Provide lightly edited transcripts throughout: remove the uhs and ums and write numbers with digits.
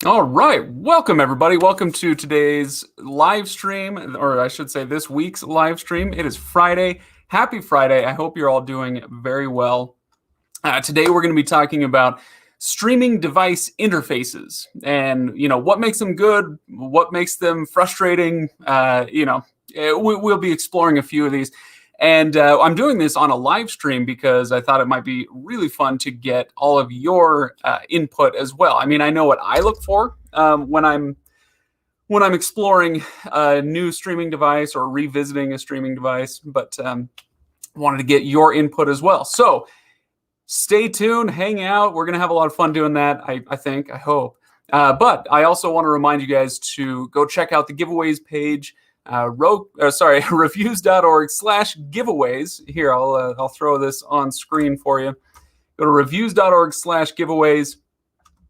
All right. Welcome, everybody. Welcome to today's live stream, or I should say this week's live stream. It is Friday. Happy Friday. I hope you're all doing very well. Today, we're going to be talking about streaming device interfaces and, what makes them good, what makes them frustrating. We'll be exploring a few of these. And I'm doing this on a live stream because I thought it might be really fun to get all of your input as well. I mean, I know what I look for when I'm exploring a new streaming device or revisiting a streaming device, but wanted to get your input as well. So stay tuned, hang out. We're going to have a lot of fun doing that, I hope. But I also want to remind you guys to go check out the giveaways page. Reviews.org/giveaways. Here, I'll throw this on screen for you. Go to reviews.org/giveaways,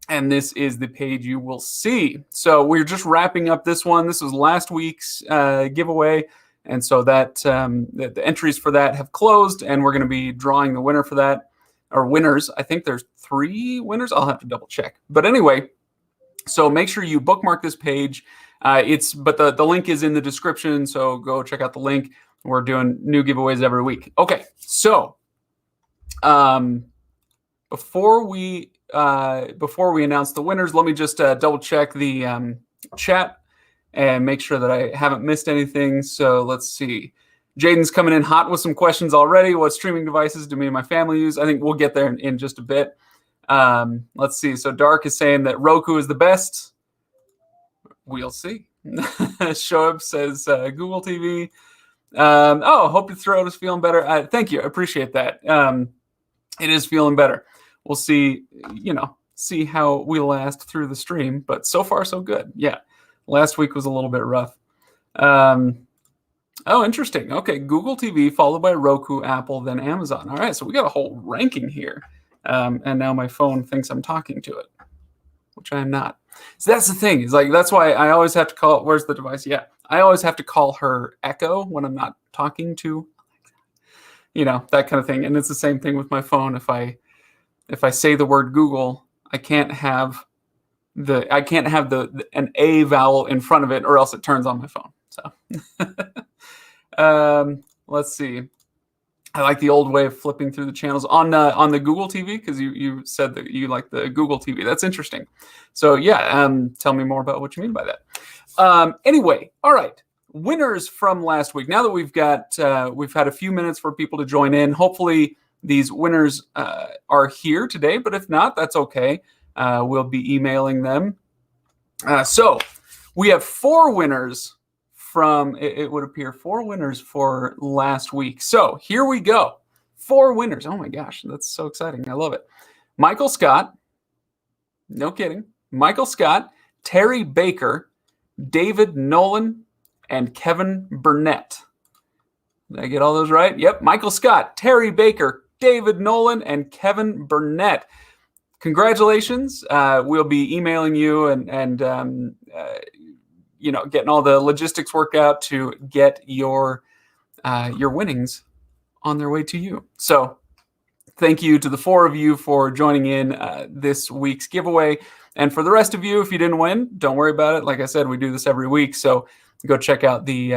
and this is the page you will see. So we're just wrapping up this one. This was last week's giveaway, and so that the entries for that have closed, and we're going to be drawing the winner for that, or winners. I think there's 3 winners. I'll have to double check. But anyway, so make sure you bookmark this page. But the link is in the description, so go check out the link. We're doing new giveaways every week. Okay, so before we announce the winners, let me just double check the chat and make sure that I haven't missed anything. So let's see. Jaden's coming in hot with some questions already. What streaming devices do me and my family use? I think we'll get there in just a bit. Let's see. So Dark is saying that Roku is the best. We'll see. Shoaib says Google TV. Hope your throat is feeling better. Thank you. I appreciate that. It is feeling better. We'll see, see how we last through the stream. But so far, so good. Yeah. Last week was a little bit rough. Interesting. Okay. Google TV followed by Roku, Apple, then Amazon. All right. So we got a whole ranking here. And now my phone thinks I'm talking to it, which I am not. So that's the thing. Is like that's why I always have to call. Where's the device? Yeah, I always have to call her Echo when I'm not talking to, that kind of thing. And it's the same thing with my phone. If I say the word Google, I can't have an A vowel in front of it, or else it turns on my phone. So let's see. I like the old way of flipping through the channels on the Google TV, because you said that you like the Google TV. That's interesting. So yeah, tell me more about what you mean by that. Anyway, all right. Winners from last week. Now that we've had a few minutes for people to join in. Hopefully these winners are here today, but if not, that's okay. We'll be emailing them. So we have 4 winners. It would appear 4 winners for last week. So here we go. 4 winners. Oh my gosh, that's so exciting. I love it. Michael Scott. No kidding. Michael Scott, Terry Baker, David Nolan, and Kevin Burnett. Did I get all those right? Yep. Michael Scott, Terry Baker, David Nolan, and Kevin Burnett. Congratulations. We'll be emailing you and getting all the logistics worked out to get your winnings on their way to you. So thank you to the 4 of you for joining in this week's giveaway. And for the rest of you, if you didn't win, don't worry about it. Like I said, we do this every week. So go check out the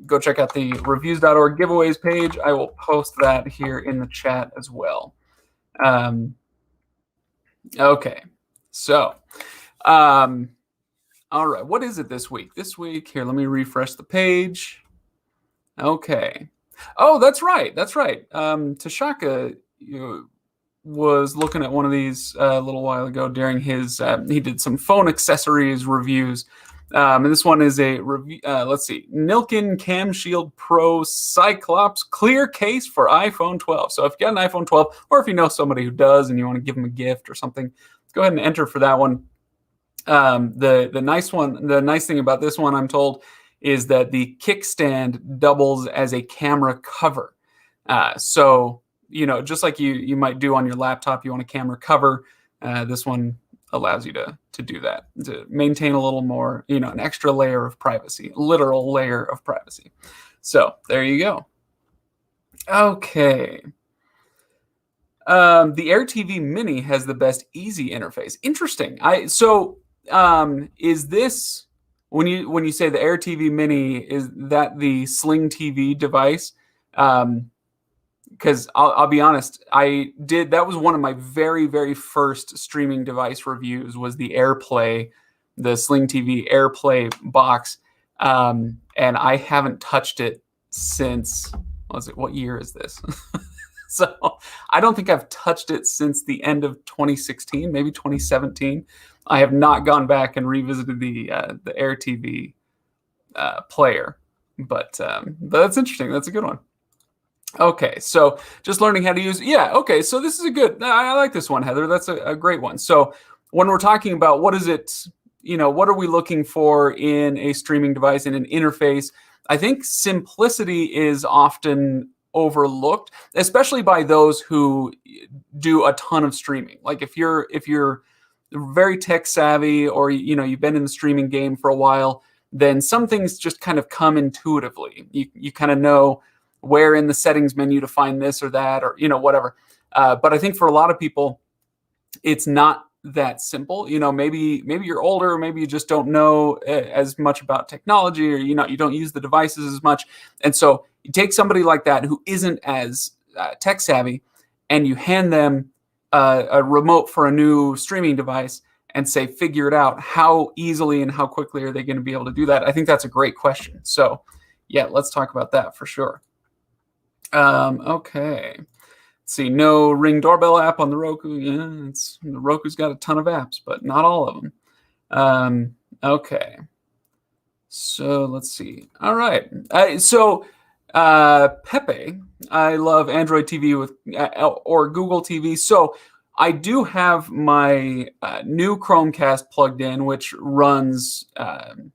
reviews.org giveaways page. I will post that here in the chat as well. Okay. So, all right, what is it this week? This week, here, let me refresh the page. Okay. Oh, that's right. Tashaka was looking at one of these a little while ago during his, he did some phone accessories reviews. And this one is a review, let's see, Nilkin Cam Shield Pro Cyclops clear case for iPhone 12. So if you got an iPhone 12, or if you know somebody who does and you want to give them a gift or something, go ahead and enter for that one. The nice thing about this one, I'm told, is that the kickstand doubles as a camera cover. So, just like you might do on your laptop, you want a camera cover. This one allows you to do that, to maintain a little more, an extra layer of privacy, literal layer of privacy. So there you go. Okay. The Air TV Mini has the best easy interface. Interesting. Is this when you say the Air TV Mini, is that the Sling TV device? Because I'll be honest, that was one of my very, very first streaming device reviews, was the AirPlay, the Sling TV AirPlay box, and I haven't touched it since, what year is this? So I don't think I've touched it since the end of 2016, maybe 2017. I have not gone back and revisited the Air TV player, but that's interesting. That's a good one. Okay, so just learning how to use, yeah, okay, so this is I like this one, Heather. That's a great one. So when we're talking about what are we looking for in a streaming device, in an interface, I think simplicity is often overlooked, especially by those who do a ton of streaming. Like if you're very tech savvy, or you've been in the streaming game for a while, then some things just kind of come intuitively. You kind of know where in the settings menu to find this or that, or whatever. But I think for a lot of people, it's not that simple. Maybe you're older, or maybe you just don't know as much about technology, or you don't use the devices as much. And so you take somebody like that who isn't as tech savvy, and you hand them a remote for a new streaming device and say, figure it out. How easily and how quickly are they going to be able to do that? I think that's a great question. So yeah, let's talk about that for sure. Okay. Let's see, no Ring doorbell app on the Roku. Yeah, the Roku's got a ton of apps, but not all of them. Okay. So let's see. All right. Pepe, I love Android TV or Google TV. So I do have my new Chromecast plugged in, which runs Google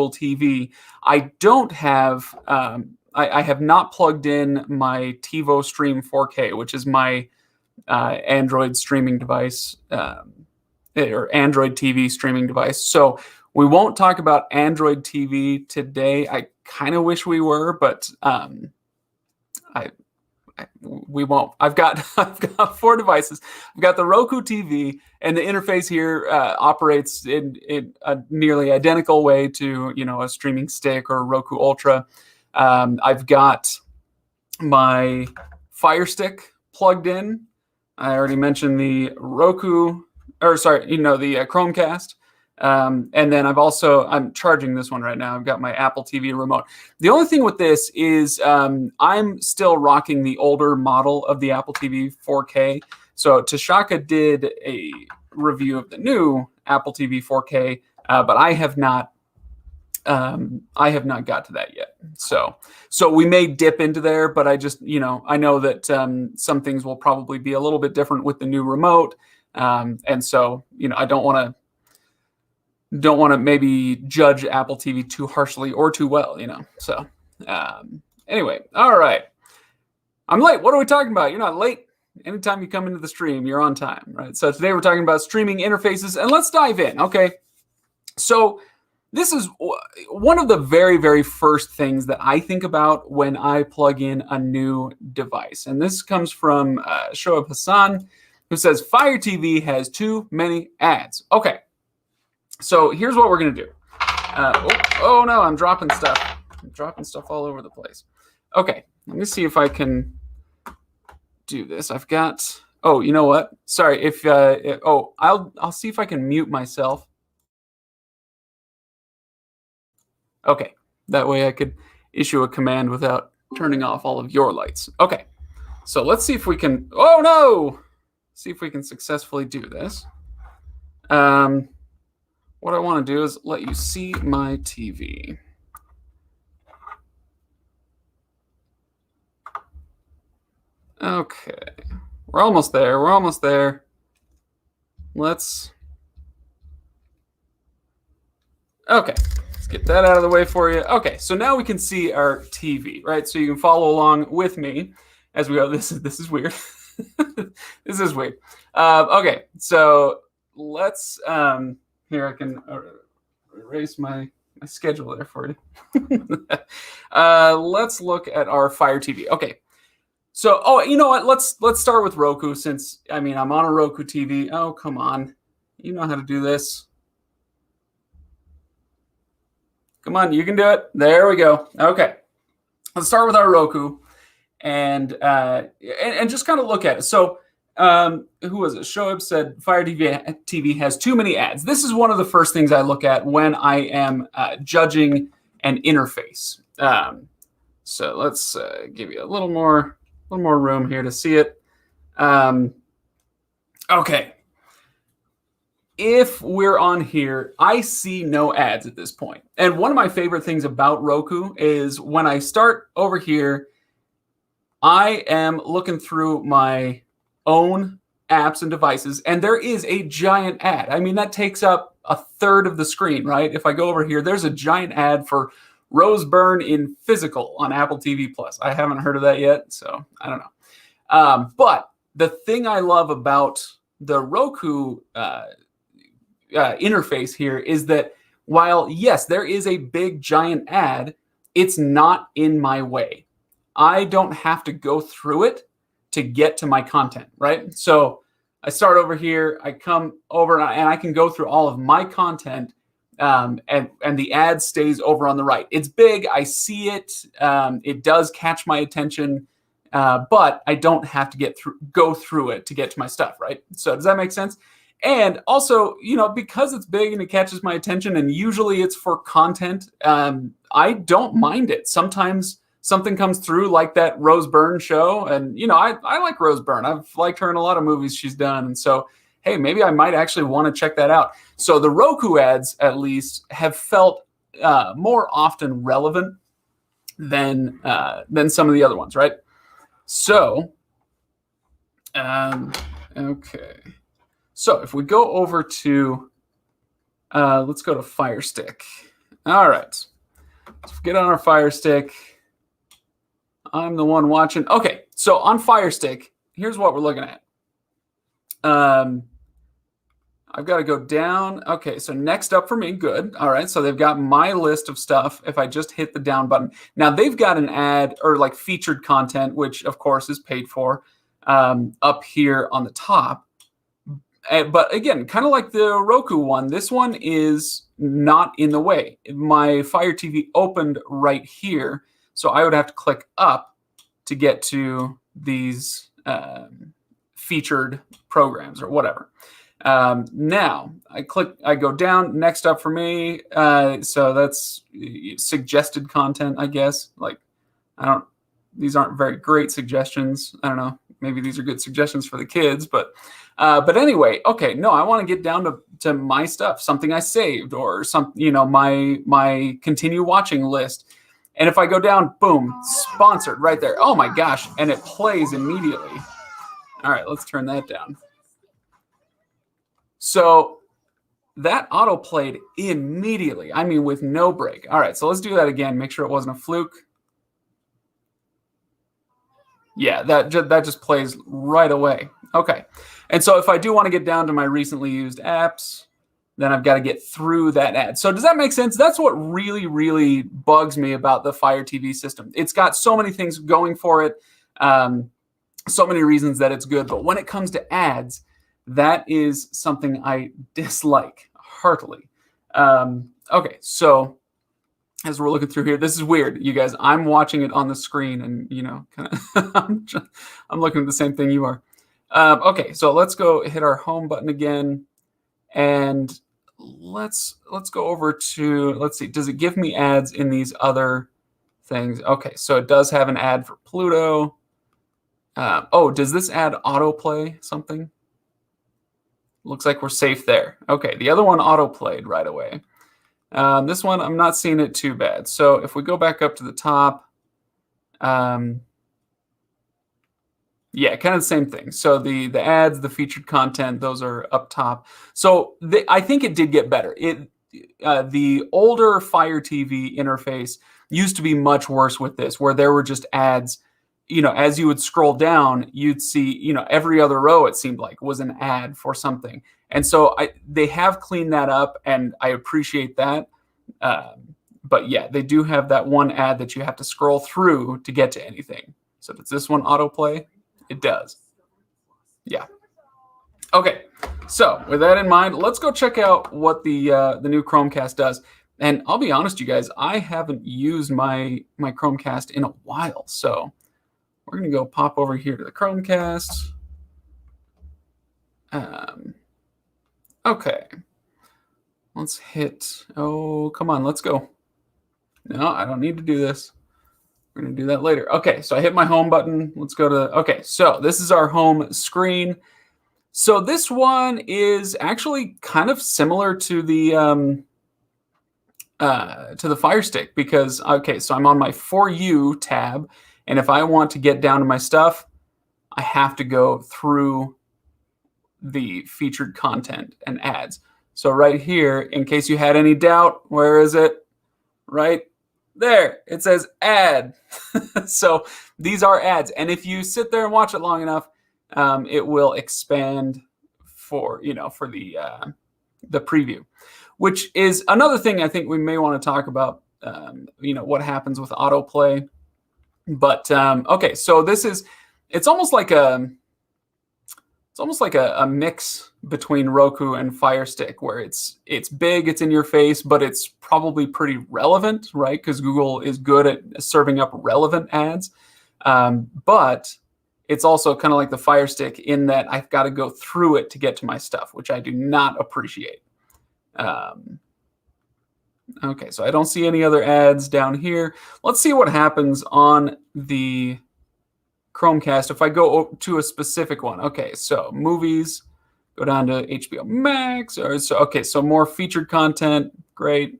TV. I don't have. I have not plugged in my TiVo Stream 4K, which is my Android streaming device, or Android TV streaming device. So we won't talk about Android TV today. I kind of wish we were, but we won't. I've got 4 devices. I've got the Roku TV, and the interface here operates in a nearly identical way to a streaming stick or a Roku Ultra. I've got my Firestick plugged in. I already mentioned the the Chromecast. And then I'm charging this one right now. I've got my Apple TV remote. The only thing with this is I'm still rocking the older model of the Apple TV 4K. So Tashaka did a review of the new Apple TV 4K, but I have not got to that yet. So we may dip into there, but I just, I know that some things will probably be a little bit different with the new remote. And so, I don't want to maybe judge Apple TV too harshly or too well, So anyway, all right. I'm late. What are we talking about? You're not late. Anytime you come into the stream, you're on time, right? So today we're talking about streaming interfaces, and let's dive in, okay? So this is one of the very, very first things that I think about when I plug in a new device. And this comes from Shoaib Hassan, who says, Fire TV has too many ads. Okay, so here's what we're going to do. Oh no, I'm dropping stuff. I'm dropping stuff all over the place. Okay, let me see if I can do this. I've got, oh, you know what? Sorry, I'll see if I can mute myself. Okay, that way I could issue a command without turning off all of your lights. Okay, so let's see if we can, oh no! See if we can successfully do this. What I want to do is let you see my TV. Okay, we're almost there. We're almost there. Okay, let's get that out of the way for you. Okay, so now we can see our TV, right? So you can follow along with me as we go. This is weird. This is weird. Okay, so let's here I can erase my schedule there for you. Let's look at our Fire TV. Okay, So, oh, you know what? Let's start with Roku since, I mean, I'm on a Roku TV. Oh, come on. You know how to do this. Come on, you can do it. There we go. Okay. Let's start with our Roku and just kind of look at it. So, who was it? Shoaib said Fire TV has too many ads. This is one of the first things I look at when I am judging an interface. So let's give you a little more room here to see it. Okay. If we're on here, I see no ads at this point. And one of my favorite things about Roku is when I start over here, I am looking through my own apps and devices, and there is a giant ad. I mean, that takes up a third of the screen, right? If I go over here, there's a giant ad for Rose Byrne in Physical on Apple TV Plus. I haven't heard of that yet, so I don't know. But the thing I love about the Roku interface here is that while, yes, there is a big giant ad, it's not in my way. I don't have to go through it to get to my content, right? So I start over here, I come over, and I can go through all of my content, and the ad stays over on the right. It's big, I see it, it does catch my attention, but I don't have to go through it to get to my stuff, right? So does that make sense? And also, you know, because it's big and it catches my attention, and usually it's for content, I don't mind it. Sometimes something comes through like that Rose Byrne show, and, you know, I like Rose Byrne. I've liked her in a lot of movies she's done, and so, hey, maybe I might actually want to check that out. So the Roku ads, at least, have felt more often relevant than some of the other ones, right? So, okay. So if we go over to, let's go to Firestick. All right. Let's get on our Firestick. I'm the one watching. Okay, so on Firestick, here's what we're looking at. I've got to go down. Okay, so next up for me, good. All right, so they've got my list of stuff if I just hit the down button. Now, they've got an ad or like featured content, which, of course, is paid for up here on the top. But again, kind of like the Roku one, this one is not in the way. My Fire TV opened right here, so I would have to click up to get to these featured programs or whatever. Now I go down. Next up for me, so that's suggested content, I guess. Like, these aren't very great suggestions. I don't know. Maybe these are good suggestions for the kids, but anyway, okay. No, I want to get down to my stuff, something I saved, or some, you know, my continue watching list. And if I go down, boom, sponsored right there. Oh my gosh, and it plays immediately. All right, let's turn that down. So that auto played immediately. I mean, with no break. All right, so let's do that again. Make sure it wasn't a fluke. Yeah, that just plays right away. Okay. And so if I do want to get down to my recently used apps, then I've got to get through that ad. So does that make sense? That's what really, really bugs me about the Fire TV system. It's got so many things going for it, so many reasons that it's good. But when it comes to ads, that is something I dislike heartily. Okay, so as we're looking through here, this is weird, you guys. I'm watching it on the screen, and, you know, kind of I'm looking at the same thing you are. Okay, so let's go hit our home button again, and let's go over to, let's see, does it give me ads in these other things? Okay, so it does have an ad for Pluto. Oh, does this ad autoplay something? Looks like we're safe there. Okay, the other one autoplayed right away. This one, I'm not seeing it too bad. So if we go back up to the top, yeah, kind of the same thing. So the ads, the featured content, those are up top. So I think it did get better. The older Fire TV interface used to be much worse with this, where there were just ads. You know, as you would scroll down, you'd see, you know, every other row, it seemed like, was an ad for something. And so they have cleaned that up, and I appreciate that. But yeah, they do have that one ad that you have to scroll through to get to anything. So does this one autoplay? It does. Yeah. Okay. So with that in mind, let's go check out what the new Chromecast does. And I'll be honest, you guys, I haven't used my Chromecast in a while. So we're going to go pop over here to the Chromecast. Okay. Let's hit, oh, come on, let's go. No, I don't need to do this. We're going to do that later. Okay, so I hit my home button. Let's go to, okay, so this is our home screen. So this one is actually kind of similar to the Firestick because, okay, so I'm on my For You tab, and if I want to get down to my stuff, I have to go through the featured content and ads. So right here, in case you had any doubt, where is it? Right there. It says ad. So these are ads. And if you sit there and watch it long enough, it will expand for the preview, which is another thing I think we may want to talk about, what happens with autoplay. But okay, so it's almost like a mix between Roku and Firestick, where it's big, it's in your face, but it's probably pretty relevant, right? Because Google is good at serving up relevant ads. But it's also kind of like the Firestick in that I've got to go through it to get to my stuff, which I do not appreciate. Okay, so I don't see any other ads down here. Let's see what happens on the Chromecast if I go to a specific one. Okay, so movies, go down to HBO Max, so more featured content, great.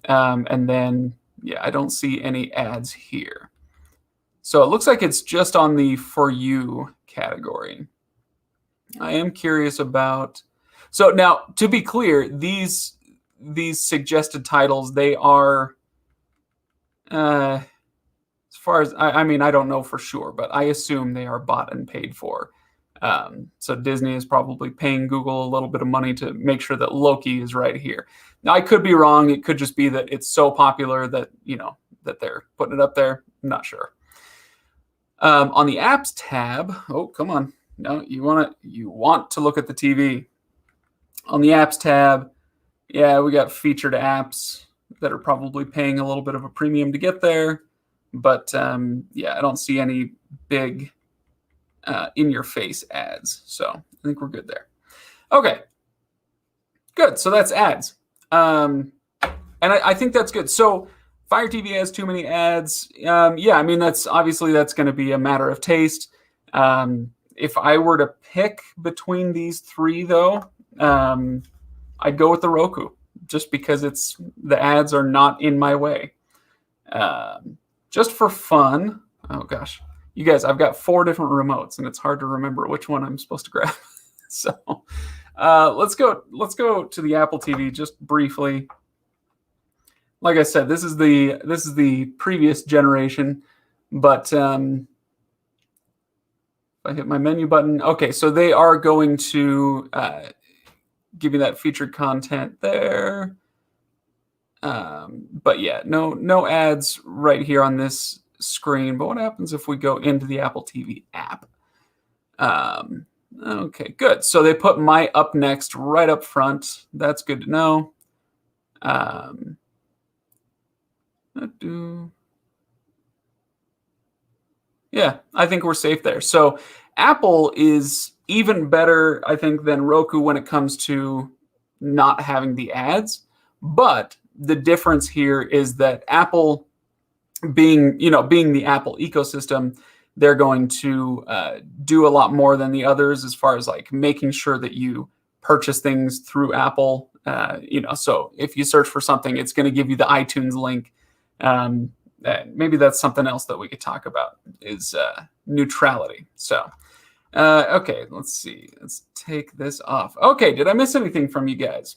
And then, yeah, I don't see any ads here. So it looks like it's just on the For You category. I am curious about, so now to be clear, these suggested titles, they are, as far as, I mean, I don't know for sure, but I assume they are bought and paid for. So Disney is probably paying Google a little bit of money to make sure that Loki is right here. Now, I could be wrong. It could just be that it's so popular that, that they're putting it up there. I'm not sure. On the apps tab, oh, come on. No, you want to look at the TV. On the apps tab, yeah, we got featured apps that are probably paying a little bit of a premium to get there. But yeah, I don't see any big in-your-face ads. So I think we're good there. Okay, good. So that's ads. And I think that's good. So Fire TV has too many ads. Yeah, I mean, that's going to be a matter of taste. If I were to pick between these three, though, I'd go with the Roku just because the ads are not in my way. Just for fun. Oh gosh, you guys, I've got 4 different remotes and it's hard to remember which one I'm supposed to grab. So let's go to the Apple TV just briefly. Like I said, this is the previous generation, but if I hit my menu button, okay, so they are going to give you that featured content there. But yeah, no ads right here on this screen. But what happens if we go into the Apple TV app? Okay, good. So they put my Up Next right up front. That's good to know. Yeah, I think we're safe there. So Apple is even better, I think, than Roku when it comes to not having the ads. But the difference here is that Apple, being the Apple ecosystem, they're going to do a lot more than the others as far as like making sure that you purchase things through Apple. So if you search for something, it's going to give you the iTunes link. Maybe that's something else that we could talk about is neutrality. So, okay, let's see. Let's take this off. Okay, did I miss anything from you guys?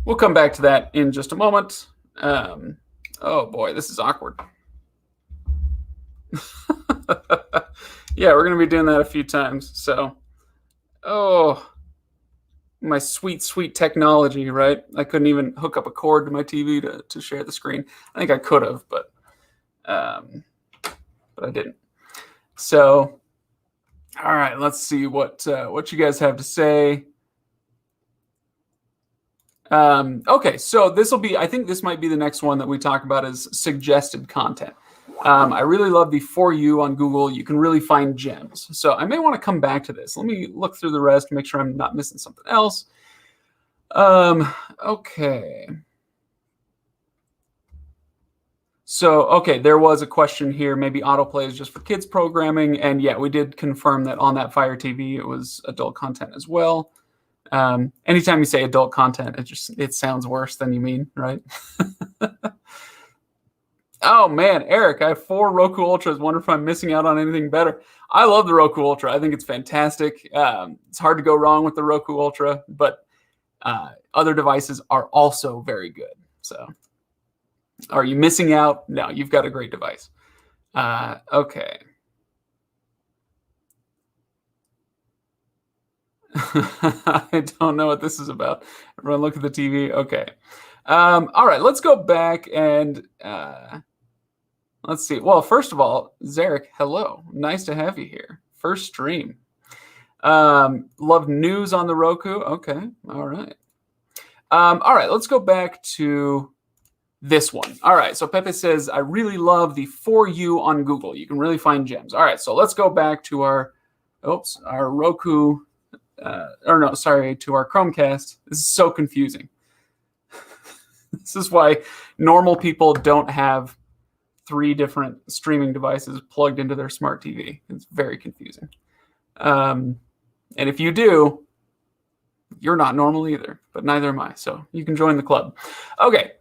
We'll come back to that in just a moment. Oh boy, this is awkward. Yeah, we're going to be doing that a few times. So, my sweet, sweet technology, right? I couldn't even hook up a cord to my TV to share the screen. I think I could have, but but I didn't. So, all right, let's see what you guys have to say. Okay, so I think this might be the next one that we talk about is suggested content. I really love the For You on Google. You can really find gems. So I may want to come back to this. Let me look through the rest, make sure I'm not missing something else. Okay. So, okay, there was a question here. Maybe autoplay is just for kids programming. And yeah, we did confirm that on that Fire TV, it was adult content as well. Anytime you say adult content, it sounds worse than you mean, right? Oh man, Eric, I have 4 Roku Ultras. Wonder if I'm missing out on anything better. I love the Roku Ultra. I think it's fantastic. It's hard to go wrong with the Roku Ultra, but other devices are also very good. So, are you missing out? No, you've got a great device. Okay. I don't know what this is about. Everyone look at the TV. Okay. All right, let's go back and let's see. Well, first of all, Zarek, hello. Nice to have you here. First stream. Love news on the Roku. Okay. All right. All right, let's go back to this one. All right, so Pepe says, I really love the For You on Google. You can really find gems. All right, so let's go back to our Roku, to our Chromecast. This is so confusing. This is why normal people don't have 3 different streaming devices plugged into their smart TV. It's very confusing. And if you do, you're not normal either, but neither am I. So you can join the club. Okay.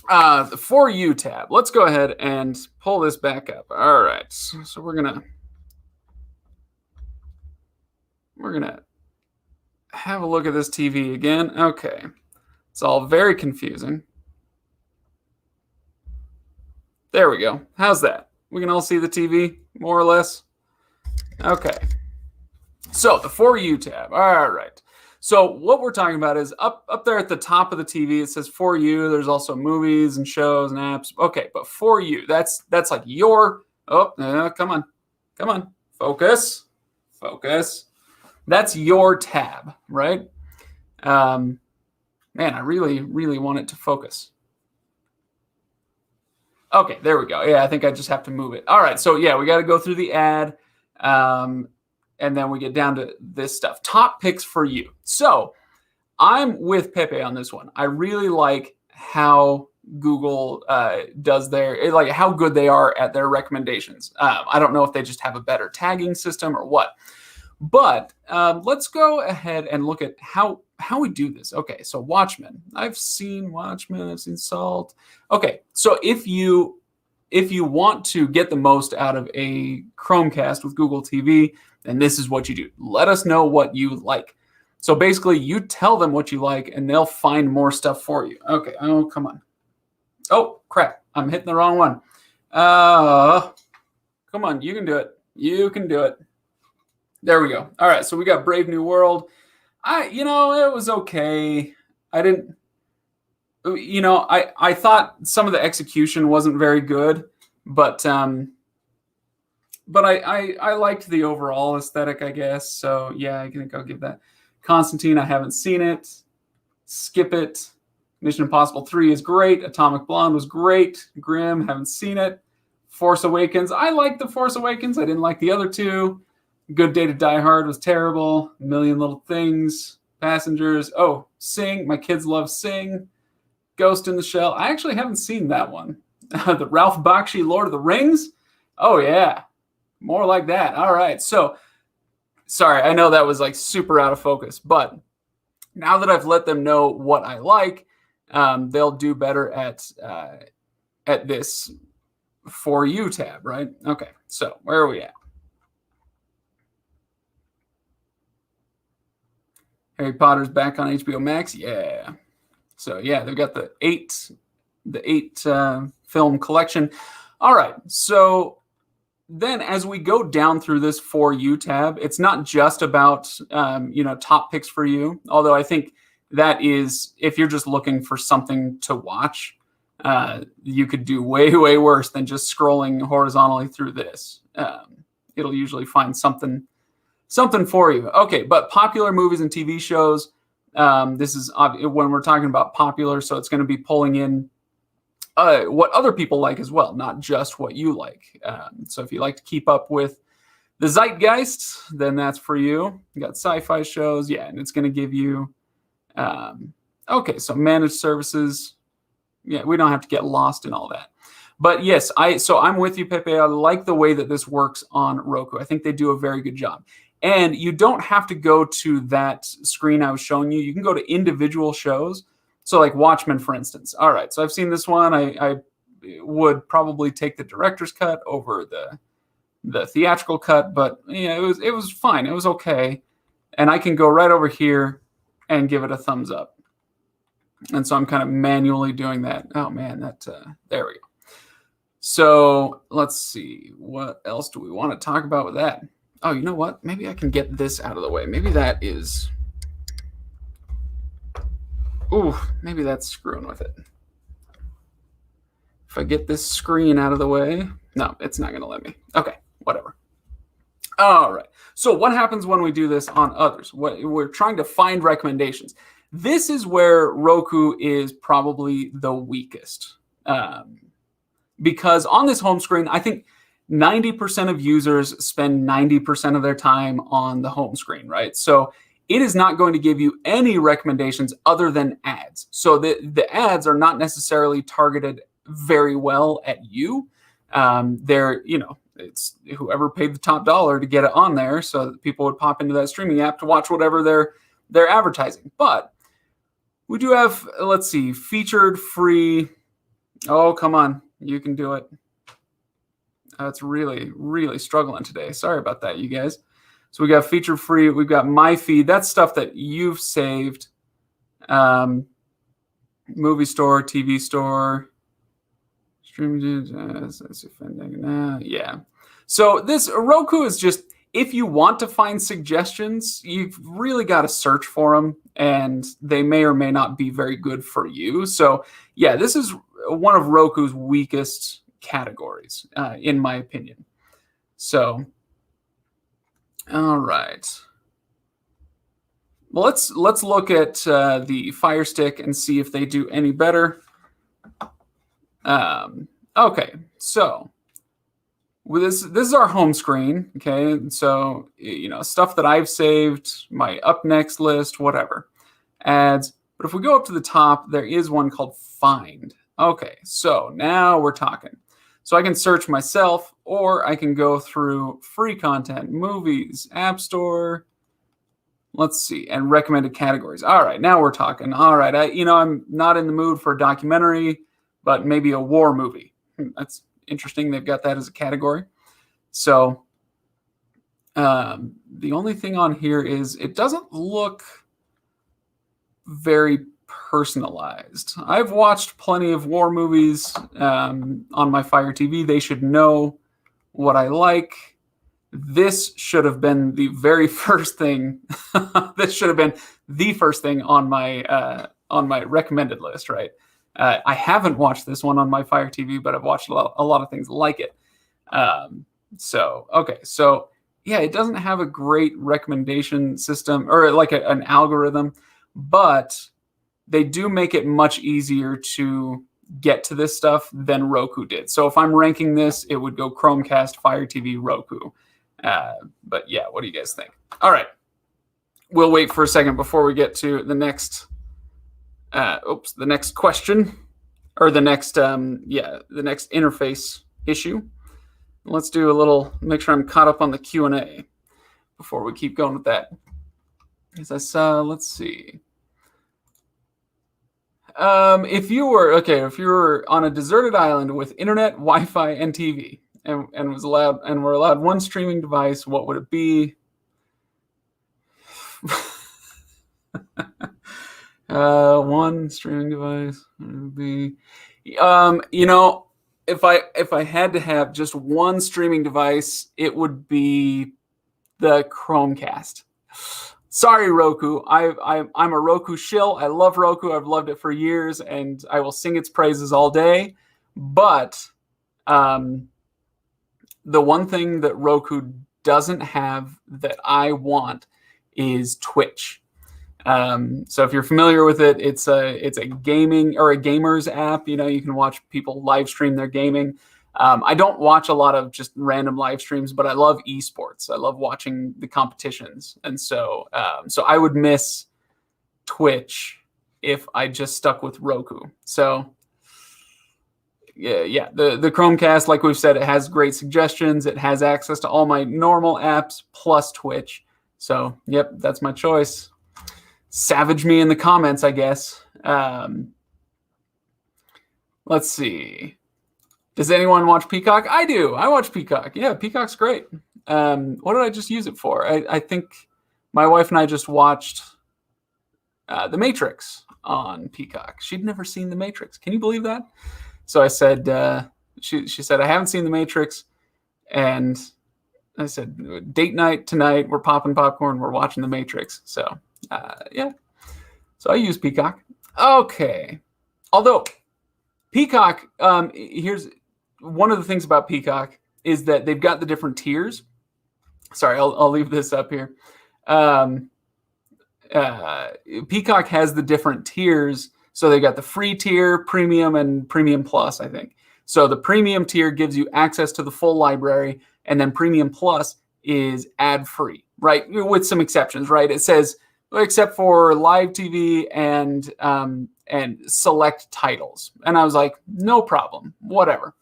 The For You tab. Let's go ahead and pull this back up. All right. So we're gonna have a look at this TV again. Okay. It's all very confusing. There we go. How's that? We can all see the TV, more or less. Okay. So the For You tab. All right. So what we're talking about is up there at the top of the TV, it says For You. There's also movies and shows and apps. Okay, but For You, that's like your, come on, focus. That's your tab, right? Man, I really, really want it to focus. Okay, there we go. Yeah, I think I just have to move it. All right, so yeah, we got to go through the ad. And then we get down to this stuff. Top picks for you. So I'm with Pepe on this one. I really like how Google does how good they are at their recommendations. I don't know if they just have a better tagging system or what. But let's go ahead and look at how we do this. Okay, so Watchmen. I've seen Watchmen. I've seen Salt. Okay, so if you want to get the most out of a Chromecast with Google TV, then this is what you do. Let us know what you like. So basically, you tell them what you like, and they'll find more stuff for you. Okay. Oh, come on. Oh, crap. I'm hitting the wrong one. Come on. You can do it. You can do it. There we go. All right. So we got Brave New World. It was okay. I thought some of the execution wasn't very good, but I liked the overall aesthetic, I guess. So yeah, I think I'll give that. Constantine, I haven't seen it. Skip it. Mission Impossible 3 is great. Atomic Blonde was great. Grimm, haven't seen it. Force Awakens, I liked The Force Awakens. I didn't like the other 2. Good Day to Die Hard was terrible. A Million Little Things. Passengers. Oh, Sing. My kids love Sing. Ghost in the Shell. I actually haven't seen that one. The Ralph Bakshi Lord of the Rings. Oh, yeah. More like that. All right. So, sorry, I know that was like super out of focus, but now that I've let them know what I like, they'll do better at this For You tab, right? Okay. So, where are we at? Harry Potter's back on HBO Max. Yeah. So yeah, they've got the eight film collection. All right. So then as we go down through this For You tab, it's not just about, top picks for you. Although I think that is, if you're just looking for something to watch, You could do way, way worse than just scrolling horizontally through this. It'll usually find something for you. Okay, but popular movies and TV shows. This is when we're talking about popular, so it's going to be pulling in what other people like as well, not just what you like. So if you like to keep up with the zeitgeist, then that's for you. You got sci-fi shows, yeah, and it's going to give you. Okay, so managed services. Yeah, we don't have to get lost in all that. But yes, I'm with you, Pepe. I like the way that this works on Roku. I think they do a very good job. And you don't have to go to that screen I was showing you. You can go to individual shows. So like Watchmen, for instance. All right, so I've seen this one. I would probably take the director's cut over the theatrical cut, but yeah, it was fine. It was okay. And I can go right over here and give it a thumbs up. And so I'm kind of manually doing that. Oh man, there we go. So let's see, what else do we want to talk about with that? Oh, you know what? Maybe I can get this out of the way. Maybe that is, maybe that's screwing with it. If I get this screen out of the way, no, it's not going to let me. Okay, whatever. All right. So what happens when we do this on others? We're trying to find recommendations. This is where Roku is probably the weakest. Because on this home screen, I think 90% of users spend 90% of their time on the home screen, right? So it is not going to give you any recommendations other than ads. So the ads are not necessarily targeted very well at you. They're, it's whoever paid the top dollar to get it on there so that people would pop into that streaming app to watch whatever they're advertising. But we do have, let's see, featured free. Oh, come on. You can do it. It's really, really struggling today. Sorry about that, you guys. So we got featured free. We've got my feed. That's stuff that you've saved. Movie store, TV store. Streaming. That's offending. Yeah. So this Roku is just, if you want to find suggestions, you've really got to search for them, and they may or may not be very good for you. So yeah, this is one of Roku's weakest categories, in my opinion. So, all right. Well, let's look at the Firestick and see if they do any better. Okay, so this is our home screen. Okay, so stuff that I've saved, my up next list, whatever, ads. But if we go up to the top, there is one called Find. Okay, so now we're talking. So I can search myself, or I can go through free content, movies, App Store. Let's see, and recommended categories. All right, now we're talking. All right, I'm not in the mood for a documentary, but maybe a war movie. That's interesting. They've got that as a category. So the only thing on here is it doesn't look very personalized. I've watched plenty of war movies on my Fire TV. They should know what I like. This should have been the very first thing. This should have been the first thing on my recommended list, right? I haven't watched this one on my Fire TV, but I've watched a lot of things like it. So yeah, it doesn't have a great recommendation system or like an algorithm, but they do make it much easier to get to this stuff than Roku did. So if I'm ranking this, it would go Chromecast, Fire TV, Roku. But yeah, what do you guys think? All right. We'll wait for a second before we get to the next the next question, or the next interface issue. Let's do a little, make sure I'm caught up on the Q&A before we keep going with that. As I saw, let's see. If you were on a deserted island with internet, Wi-Fi, and TV, and were allowed one streaming device, what would it be? One streaming device would be, if I had to have just one streaming device, it would be the Chromecast. Sorry, Roku. I'm a Roku shill. I love Roku. I've loved it for years, and I will sing its praises all day. But the one thing that Roku doesn't have that I want is Twitch. So if you're familiar with it, it's a gaming or a gamers app. You know, you can watch people live stream their gaming. I don't watch a lot of just random live streams, but I love esports. I love watching the competitions, and so I would miss Twitch if I just stuck with Roku. So yeah, the Chromecast, like we've said, it has great suggestions. It has access to all my normal apps plus Twitch. So yep, that's my choice. Savage me in the comments, I guess. Let's see. Does anyone watch Peacock? I do. I watch Peacock. Yeah, Peacock's great. What did I just use it for? I think my wife and I just watched The Matrix on Peacock. She'd never seen The Matrix. Can you believe that? So I said, she said, I haven't seen The Matrix. And I said, date night tonight. We're popping popcorn. We're watching The Matrix. So, yeah. So I use Peacock. Okay. Although Peacock, here's one of the things about Peacock is that they've got the different tiers. Sorry, I'll leave this up here. Peacock has the different tiers. So they got the free tier, premium, and premium plus, I think. So the premium tier gives you access to the full library, and then premium plus is ad-free, right? With some exceptions, right? It says, except for live TV and select titles. And I was like, no problem, whatever.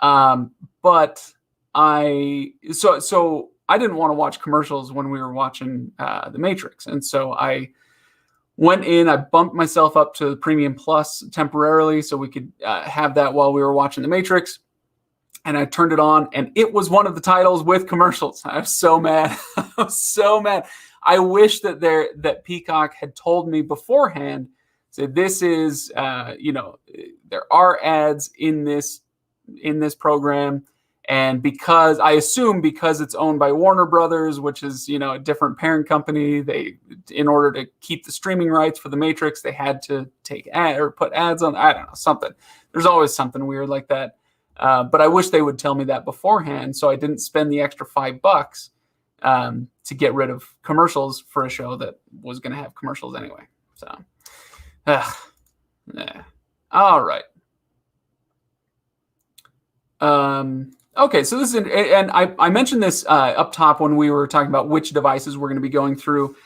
But I didn't want to watch commercials when we were watching The Matrix. And so I went in, I bumped myself up to Premium Plus temporarily so we could have that while we were watching The Matrix. And I turned it on, and it was one of the titles with commercials. I was so mad. I was so mad. I wish that Peacock had told me beforehand, said this is, there are ads in this program. And because it's owned by Warner Brothers, which is, a different parent company, in order to keep the streaming rights for The Matrix, they had to put ads on, I don't know, something. There's always something weird like that. But I wish they would tell me that beforehand so I didn't spend the extra $5 to get rid of commercials for a show that was going to have commercials anyway. So, yeah. All right. Okay, so this is, and I mentioned this up top when we were talking about which devices we're going to be going through.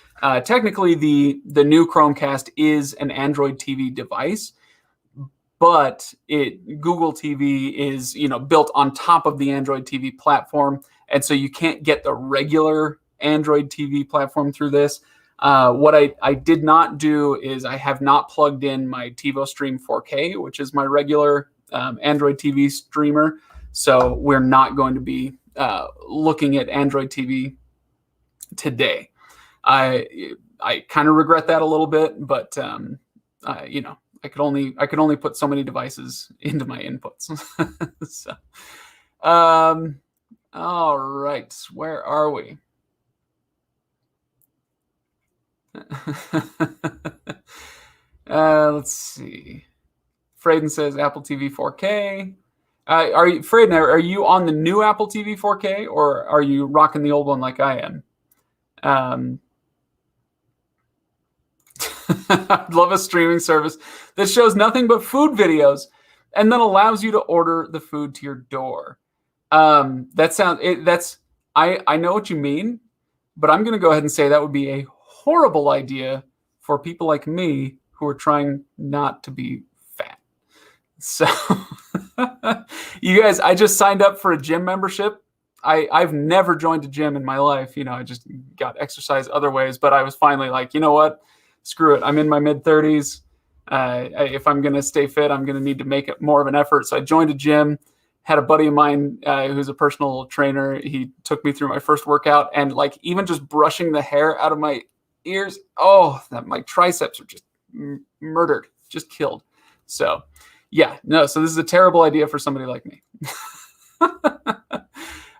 Technically, the new Chromecast is an Android TV device, but Google TV is built on top of the Android TV platform, and so you can't get the regular Android TV platform through this. What I did not do is I have not plugged in my TiVo Stream 4K, which is my regular Android TV streamer. So we're not going to be looking at Android TV today. I kind of regret that a little bit, but I could only put so many devices into my inputs. So, all right, where are we? Let's see. Frayden says Apple TV 4K. Are you on the new Apple TV 4K, or are you rocking the old one like I am? I'd love a streaming service that shows nothing but food videos and then allows you to order the food to your door. I know what you mean, but I'm going to go ahead and say that would be a horrible idea for people like me who are trying not to be fat. So you guys, I just signed up for a gym membership. I've never joined a gym in my life. I just got exercise other ways, but I was finally like, you know what? Screw it. I'm in my mid-30s. If I'm going to stay fit, I'm going to need to make it more of an effort. So I joined a gym, had a buddy of mine who's a personal trainer. He took me through my first workout, and like even just brushing the hair out of my ears, my triceps are just murdered, just killed. So yeah, no, so this is a terrible idea for somebody like me.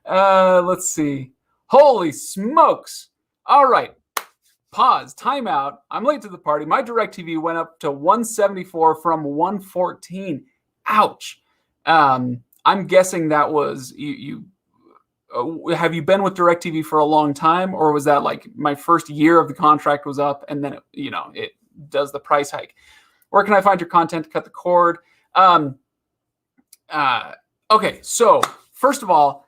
Let's see. Holy smokes. All right. pause, timeout. I'm late to the party. My DirecTV went up to 174 from 114. Ouch. I'm guessing that was you. Have you been with DirecTV for a long time, or was that like my first year of the contract was up and then it does the price hike? Where can I find your content to cut the cord? Okay, so first of all,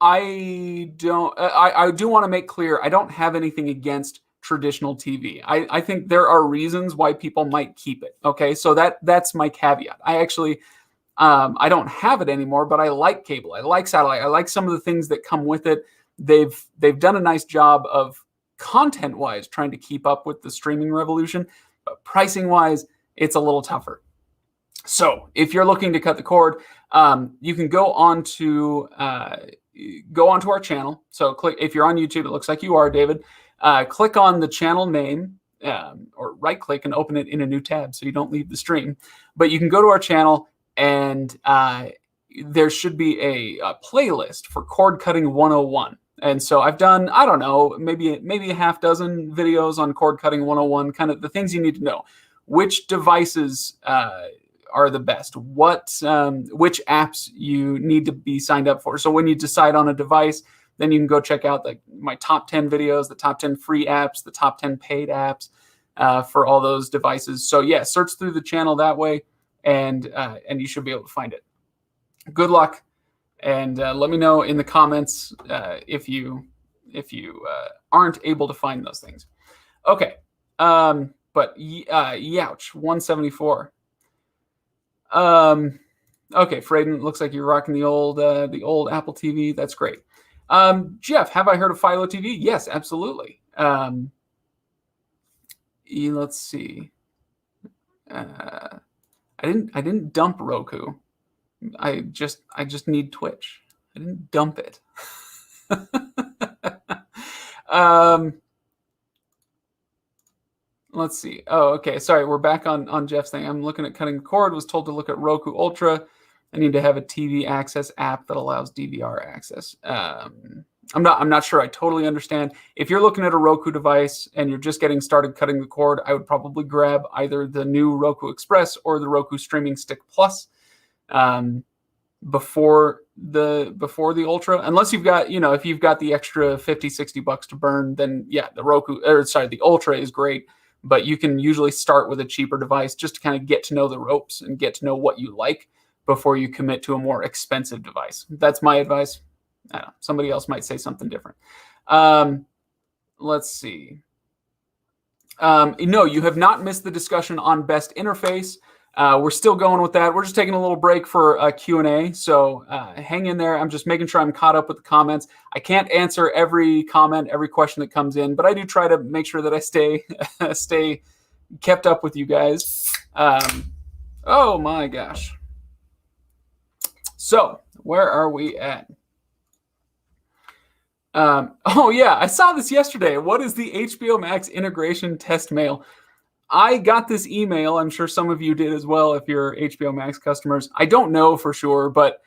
I do want to make clear I don't have anything against traditional TV. I think there are reasons why people might keep it. Okay, so that's my caveat. I actually I don't have it anymore, but I like cable. I like satellite. I like some of the things that come with it. They've done a nice job of content-wise trying to keep up with the streaming revolution, but pricing-wise, it's a little tougher. So if you're looking to cut the cord, you can go onto our channel. So click, if you're on YouTube, it looks like you are, David. Click on the channel name or right click and open it in a new tab so you don't leave the stream. But you can go to our channel and there should be a playlist for cord cutting 101. And so I've done, I don't know, maybe a half dozen videos on cord cutting 101, kind of the things you need to know. Which devices are the best? Which apps you need to be signed up for? So when you decide on a device, then you can go check out my top 10 videos, the top 10 free apps, the top 10 paid apps for all those devices. So yeah, search through the channel that way, and you should be able to find it. Good luck, and let me know in the comments if you aren't able to find those things. Okay, but youch, 174. Okay, Fraden, looks like you're rocking the old Apple TV. That's great. Jeff, have I heard of Philo TV? Yes, absolutely. Let's see. I didn't dump Roku. I just need Twitch. I didn't dump it. Let's see. Oh, okay. Sorry, we're back on Jeff's thing. I'm looking at cutting the cord. Was told to look at Roku Ultra. I need to have a TV access app that allows DVR access. I'm not sure I totally understand. If you're looking at a Roku device and you're just getting started cutting the cord, I would probably grab either the new Roku Express or the Roku Streaming Stick Plus before the Ultra. Unless you've got, if you've got the extra $50-$60 to burn, then yeah, the Ultra is great. But you can usually start with a cheaper device just to kind of get to know the ropes and get to know what you like before you commit to a more expensive device. That's my advice. I don't know, somebody else might say something different. Let's see. No, you have not missed the discussion on best interface. We're still going with that. We're just taking a little break for a Q&A. So hang in there. I'm just making sure I'm caught up with the comments. I can't answer every comment, every question that comes in, but I do try to make sure that I stay kept up with you guys. Oh my gosh. So where are we at? Oh yeah, I saw this yesterday. What is the HBO Max integration test mail? I got this email. I'm sure some of you did as well if you're HBO Max customers. I don't know for sure, but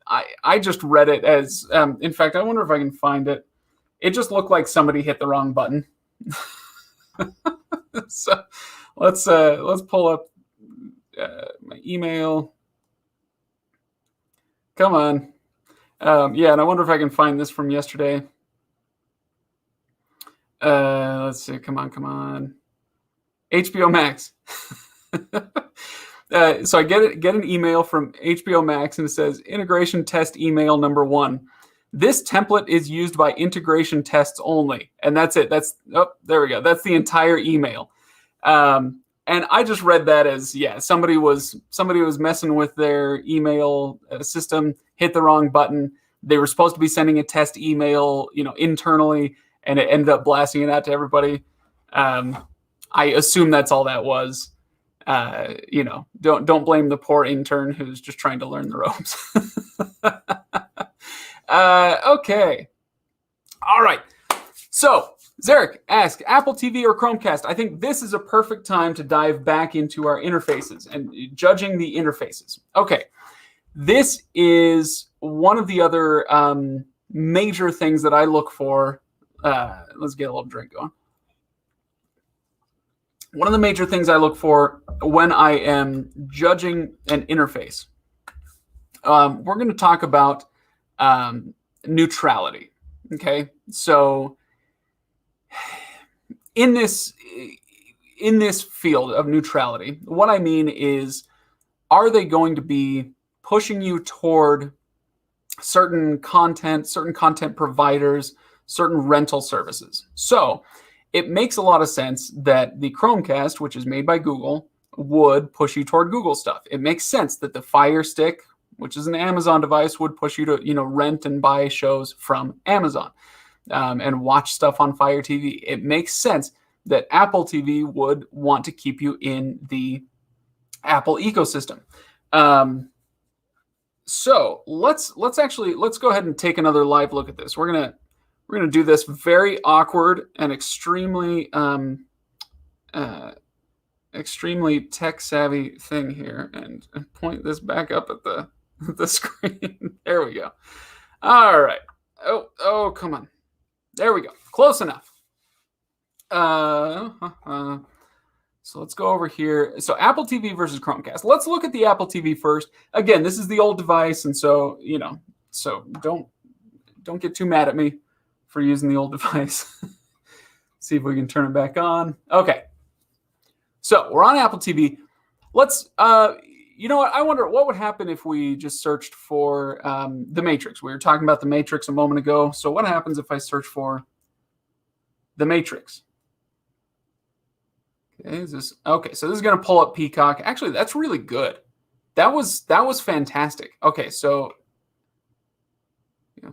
I just read it as, in fact, I wonder if I can find it. It just looked like somebody hit the wrong button. So let's pull up my email. Come on. Yeah, and I wonder if I can find this from yesterday. Let's see. Come on. HBO Max. So I get an email from HBO Max and it says integration test email number 1. This template is used by integration tests only, and that's it. There we go. That's the entire email. And I just read that as, yeah, somebody was messing with their email system, hit the wrong button. They were supposed to be sending a test email, internally, and it ended up blasting it out to everybody. I assume that's all that was. Don't blame the poor intern who's just trying to learn the ropes. Okay. All right. So Zarek asked, Apple TV or Chromecast? I think this is a perfect time to dive back into our interfaces and judging the interfaces. Okay. This is one of the other major things that I look for let's get a little drink going. One of the major things I look for when I am judging an interface, we're going to talk about neutrality. Okay, so in this field of neutrality, what I mean is, are they going to be pushing you toward certain content providers, certain rental services? So it makes a lot of sense that the Chromecast, which is made by Google, would push you toward Google stuff. It makes sense that the Firestick, which is an Amazon device, would push you to rent and buy shows from Amazon and watch stuff on Fire TV. It makes sense that Apple TV would want to keep you in the Apple ecosystem. So let's go ahead and take another live look at this. We're gonna do this very awkward and extremely tech savvy thing here, and point this back up at the screen. There we go. All right. Oh, come on. There we go. Close enough. So let's go over here. So Apple TV versus Chromecast. Let's look at the Apple TV first. Again, this is the old device, and so don't get too mad at me for using the old device. See if we can turn it back on. Okay. So we're on Apple TV. Let's you know what? I wonder what would happen if we just searched for The Matrix. We were talking about The Matrix a moment ago. So what happens if I search for The Matrix? Okay, so this is going to pull up Peacock. Actually, that's really good. That was fantastic. Okay, so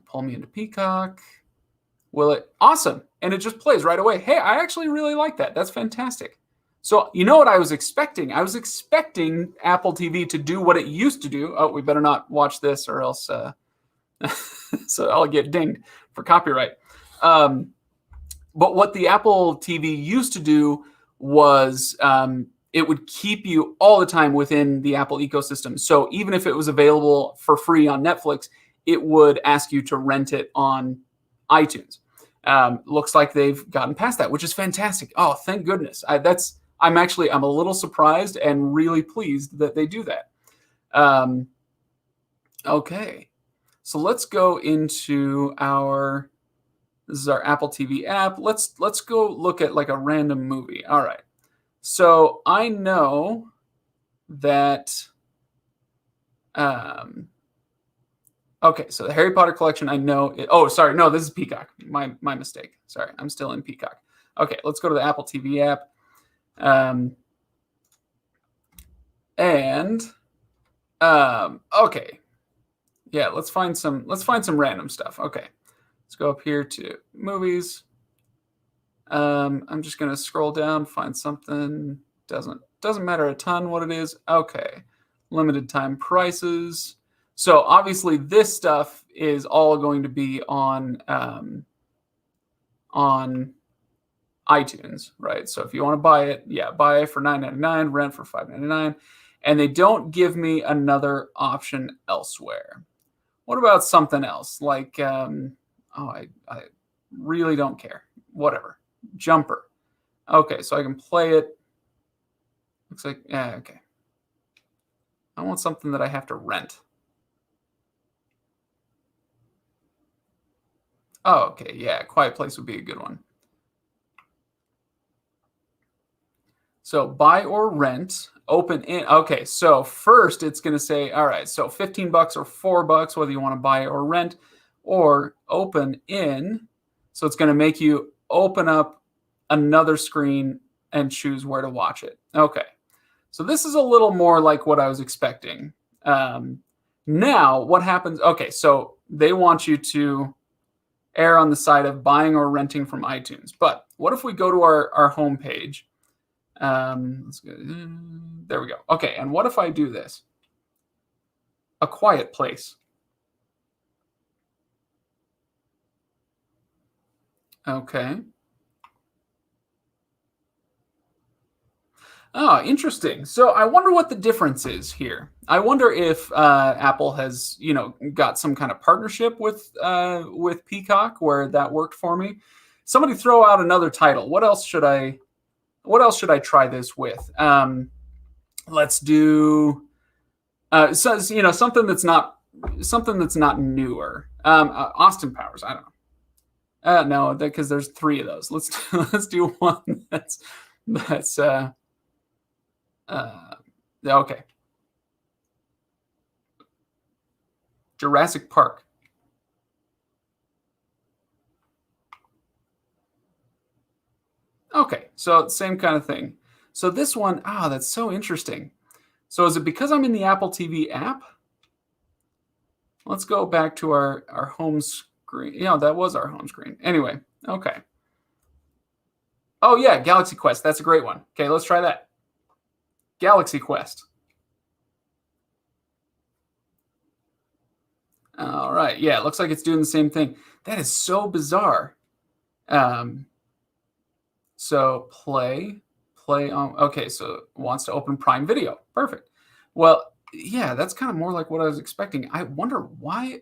pull me into Peacock. Will it? Awesome. And it just plays right away. Hey, I actually really like that. That's fantastic. So you know what I was expecting? I was expecting Apple TV to do what it used to do. Oh, we better not watch this or else so I'll get dinged for copyright. But what the Apple TV used to do was it would keep you all the time within the Apple ecosystem. So even if it was available for free on Netflix, it would ask you to rent it on iTunes. Looks like they've gotten past that, which is fantastic. Oh, thank goodness. I'm a little surprised and really pleased that they do that. Okay, so let's go into this is our Apple TV app. Let's go look at like a random movie. All right. So I know that okay, so the Harry Potter collection, I know this is Peacock. My mistake. Sorry, I'm still in Peacock. Okay, let's go to the Apple TV app. Okay. Yeah, let's find some random stuff. Okay. Let's go up here to movies. I'm just going to scroll down, find something. Doesn't matter a ton what it is. Okay. Limited time prices. So obviously this stuff is all going to be on iTunes, right? So if you want to buy it, buy it for $9.99, rent for $5.99, and they don't give me another option elsewhere. What about something else? Like, I really don't care. Whatever. Jumper. Okay, so I can play it. Looks like, okay. I want something that I have to rent. Oh, okay, yeah, Quiet Place would be a good one. So buy or rent, open in. Okay, so first it's going to say, all right, so $15 or $4, whether you want to buy or rent, or open in. So it's going to make you open up another screen and choose where to watch it. Okay, so this is a little more like what I was expecting. Now, what happens? Okay, so they want you to err on the side of buying or renting from iTunes. But what if we go to our home page? Let's go. There we go. Okay, and what if I do this? A Quiet Place. Okay. Oh, interesting. So I wonder what the difference is here. I wonder if Apple has, got some kind of partnership with Peacock where that worked for me. Somebody throw out another title. What else should I try this with? Let's do something that's not newer. Austin Powers. I don't know. No, because there's 3 of those. Let's do one that's okay. Jurassic Park. Okay, so same kind of thing. So this one, that's so interesting. So is it because I'm in the Apple TV app? Let's go back to our home screen. Yeah, that was our home screen. Anyway, okay. Oh yeah, Galaxy Quest. That's a great one. Okay, let's try that. Galaxy Quest. All right. Yeah, it looks like it's doing the same thing. That is so bizarre. So play on. Okay, so it wants to open Prime Video. Perfect. Well, yeah, that's kind of more like what I was expecting. I wonder why.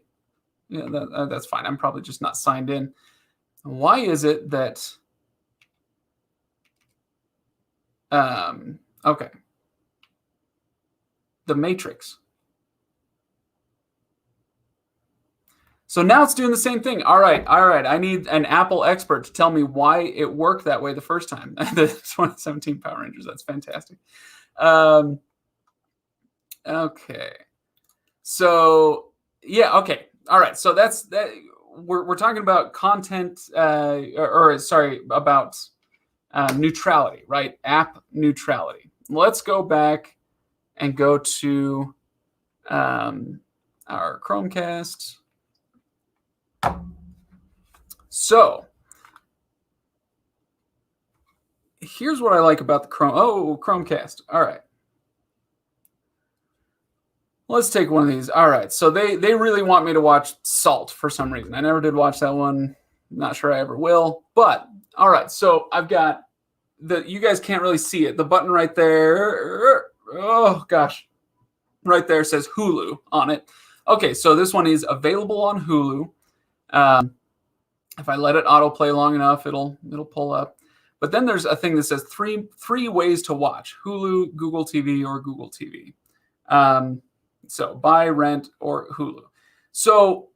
Yeah, that's fine. I'm probably just not signed in. Why is it that? Okay. The Matrix. So now it's doing the same thing. All right. I need an Apple expert to tell me why it worked that way the first time. The 2017 Power Rangers. That's fantastic. Okay. So yeah. Okay. All right. So that's that. We're talking about content, about neutrality, right? App neutrality. Let's go back and go to our Chromecast. So here's what I like about the Chromecast. All right. Let's take one of these. All right. So they really want me to watch Salt for some reason. I never did watch that one. Not sure I ever will. But all right. So I've got you guys can't really see it. The button right there. Oh gosh. Right there says Hulu on it. Okay. So this one is available on Hulu. If I let it autoplay long enough, it'll pull up. But then there's a thing that says three ways to watch: Hulu, Google TV, or Google TV. So buy, rent, or Hulu. So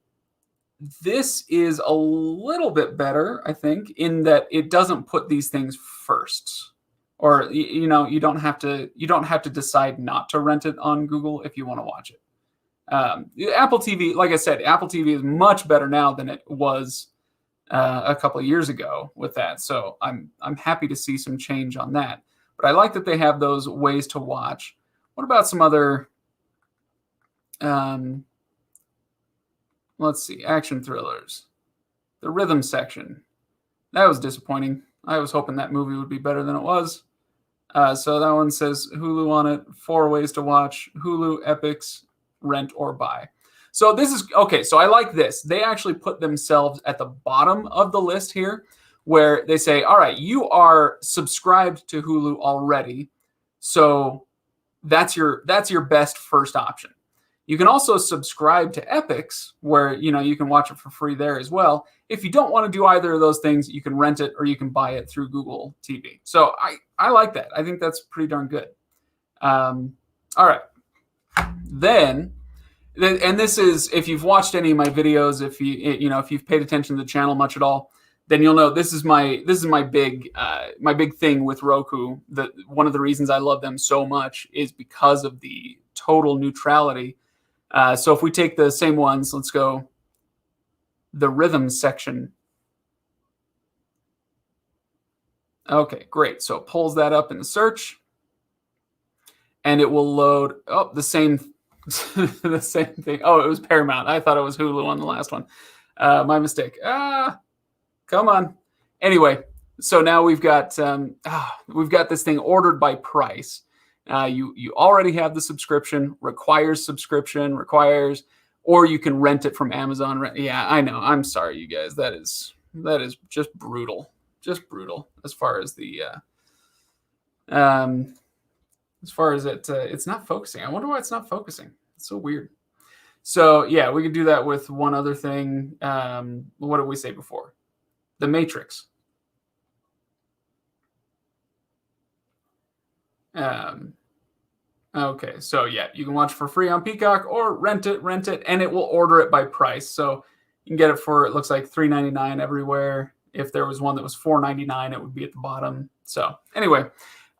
this is a little bit better, I think, in that it doesn't put these things first. Or you don't have to decide not to rent it on Google if you want to watch it. Apple TV, like I said, Apple TV is much better now than it was a couple of years ago with that. So I'm happy to see some change on that. But I like that they have those ways to watch. What about some other? Let's see, action thrillers. The rhythm section. That was disappointing. I was hoping that movie would be better than it was. So that one says Hulu on it. 4 ways to watch: Hulu, Epix, rent, or buy. So this is okay. So I like this. They actually put themselves at the bottom of the list here, where they say, all right, you are subscribed to Hulu already. So that's your best first option. You can also subscribe to Epix, where you can watch it for free there as well. If you don't want to do either of those things, you can rent it or you can buy it through Google TV. So I like that. I think that's pretty darn good. All right. Then, and this is, if you've watched any of my videos, if you've paid attention to the channel much at all, then you'll know this is my big thing with Roku. That one of the reasons I love them so much is because of the total neutrality. So if we take the same ones, let's go the rhythm section. Okay, great. So it pulls that up in the search, and it will load the same the same thing. Oh, it was Paramount. I thought it was Hulu on the last one. My mistake. Come on. Anyway, so now we've got this thing ordered by price. You already have the subscription, requires, or you can rent it from Amazon. Yeah, I know. I'm sorry, you guys. That is just brutal. Just brutal as far as the it's not focusing. I wonder why it's not focusing. It's so weird. So yeah, we can do that with one other thing. What did we say before? The Matrix. Okay, so yeah, you can watch for free on Peacock or rent it, and it will order it by price. So you can get it for, it looks like $3.99 everywhere. If there was one that was $4.99, it would be at the bottom. So anyway,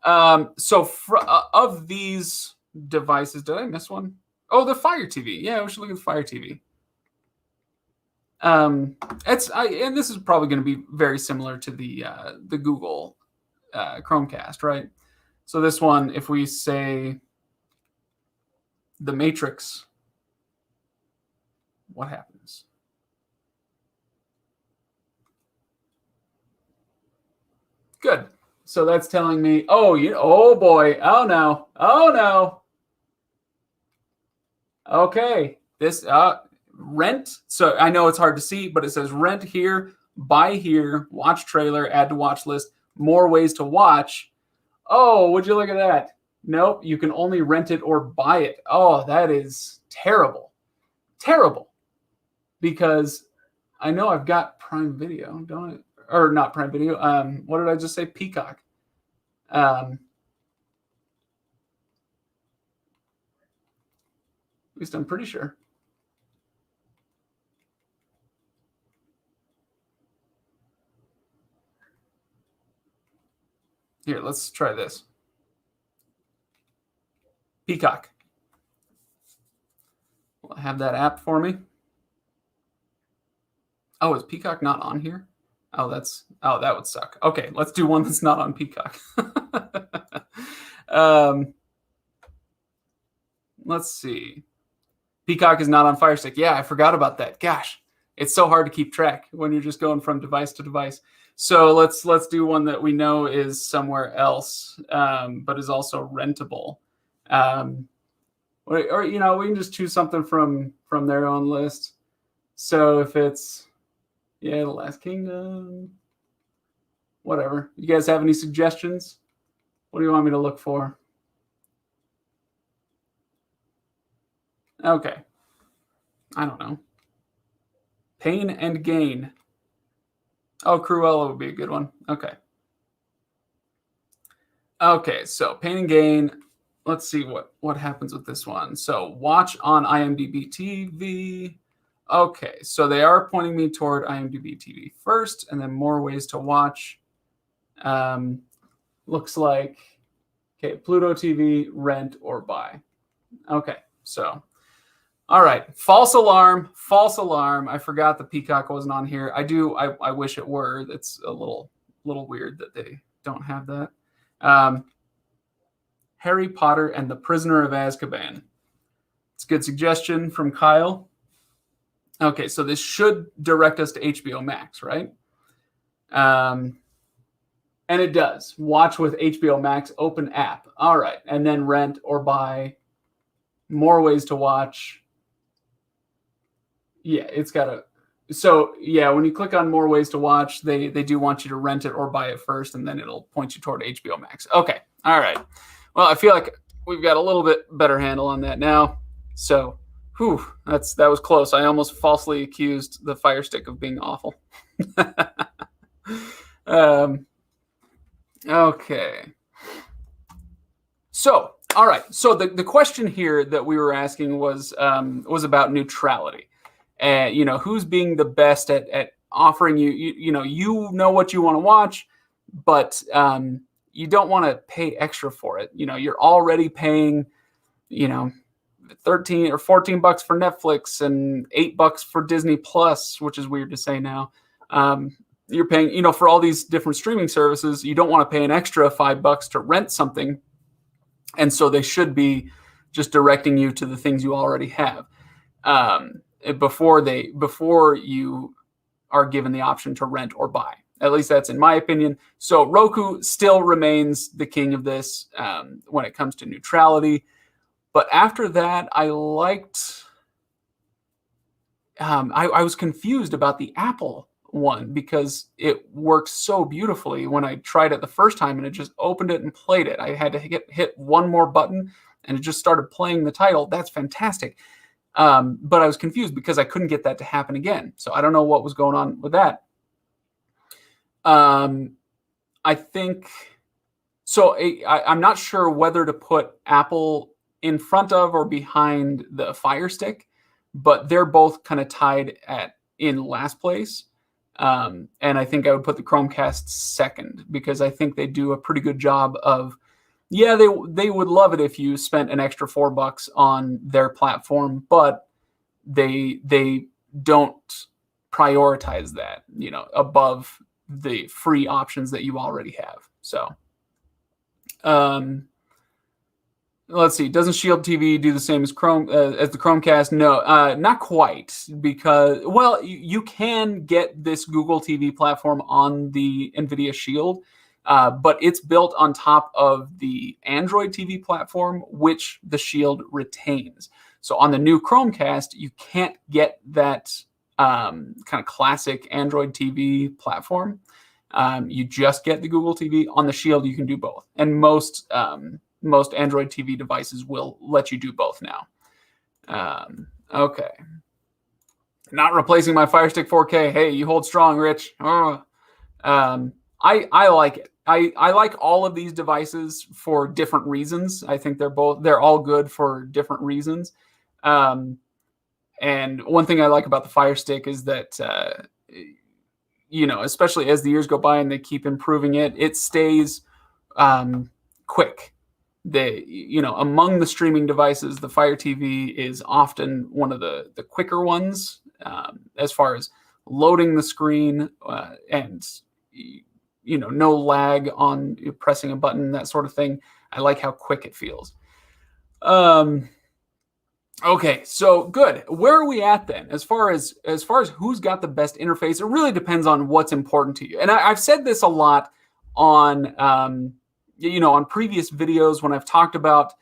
of these devices, did I miss one? Oh, the Fire TV. Yeah, we should look at the Fire TV. And this is probably going to be very similar to the Google Chromecast, right? So this one, if we say The Matrix, what happens? Good. So that's telling me, oh boy, oh no. Okay, this rent. So I know it's hard to see, but it says rent here, buy here, watch trailer, add to watch list, more ways to watch. Oh, would you look at that? Nope, you can only rent it or buy it. Oh, that is terrible. Terrible. Because I know I've got Prime Video, don't I? Or not Prime Video. What did I just say? Peacock. At least I'm pretty sure. Here, let's try this. Peacock. Will it have that app for me? Oh, is Peacock not on here? Oh, that would suck. Okay, let's do one that's not on Peacock. Let's see. Peacock is not on Firestick. Yeah, I forgot about that. Gosh, it's so hard to keep track when you're just going from device to device. So let's do one that we know is somewhere else, but is also rentable. Or we can just choose something from their own list. So if it's The Last Kingdom, whatever. You guys have any suggestions? What do you want me to look for? Okay. I don't know. Pain and Gain. Oh, Cruella would be a good one. Okay. Okay, so Pain and Gain. Let's see what happens with this one. So watch on IMDb TV. Okay, so they are pointing me toward IMDb TV first, and then more ways to watch. Looks like, okay, Pluto TV, rent or buy. Okay, so, all right, false alarm. I forgot the Peacock wasn't on here. I wish it were. It's a little weird that they don't have that. Harry Potter and the Prisoner of Azkaban. It's a good suggestion from Kyle. Okay, so this should direct us to HBO Max, right? And it does. Watch with HBO Max, open app. All right, and then rent or buy. More ways to watch. Yeah, it's got a... So, yeah, when you click on more ways to watch, they do want you to rent it or buy it first, and then it'll point you toward HBO Max. Okay, all right. Well, I feel like we've got a little bit better handle on that now. So, that was close. I almost falsely accused the Fire Stick of being awful. Okay. So, all right. So the question here that we were asking was about neutrality. And who's being the best at offering you know what you want to watch, but you don't want to pay extra for it. You're already paying, 13 or 14 bucks for Netflix and $8 for Disney Plus, which is weird to say now. You're paying, for all these different streaming services. You don't want to pay an extra $5 to rent something. And so they should be just directing you to the things you already have before you are given the option to rent or buy. At least that's in my opinion. So Roku still remains the king of this when it comes to neutrality. But after that, I liked... I was confused about the Apple one because it worked so beautifully when I tried it the first time, and it just opened it and played it. I had to hit one more button and it just started playing the title. That's fantastic. But I was confused because I couldn't get that to happen again. So I don't know what was going on with that. I think So I'm not sure whether to put Apple in front of or behind the Firestick, but they're both kind of tied in last place. And I think I would put the Chromecast second because I think they do a pretty good job of. Yeah, they would love it if you spent an extra $4 on their platform, but they don't prioritize that, above the free options that you already have. So, let's see. Doesn't Shield TV do the same as as the Chromecast? No, not quite. Because you can get this Google TV platform on the NVIDIA Shield, but it's built on top of the Android TV platform, which the Shield retains. So on the new Chromecast, you can't get that kind of classic Android TV platform. You just get the Google TV. On the Shield, you can do both, and most Android TV devices will let you do both now. Okay. Not replacing my Firestick 4K. Hey, you hold strong, Rich. I like it. I like all of these devices for different reasons. I think they're all good for different reasons. And one thing I like about the Firestick is that, especially as the years go by and they keep improving it, it stays quick. Among the streaming devices, the Fire TV is often one of the quicker ones as far as loading the screen and no lag on pressing a button, that sort of thing. I like how quick it feels. Okay, so good. Where are we at then? As far as who's got the best interface, it really depends on what's important to you. And I've said this a lot on on previous videos when I've talked about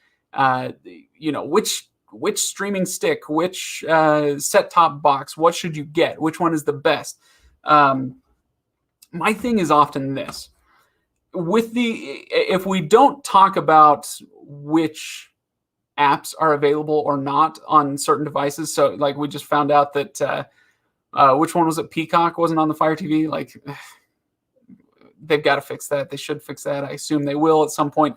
which streaming stick, which set-top box, what should you get, which one is the best. My thing is often this: if we don't talk about which apps are available or not on certain devices, so like we just found out that which one was it? Peacock wasn't on the Fire TV. Like, they've got to fix that. They should fix that. I assume they will at some point.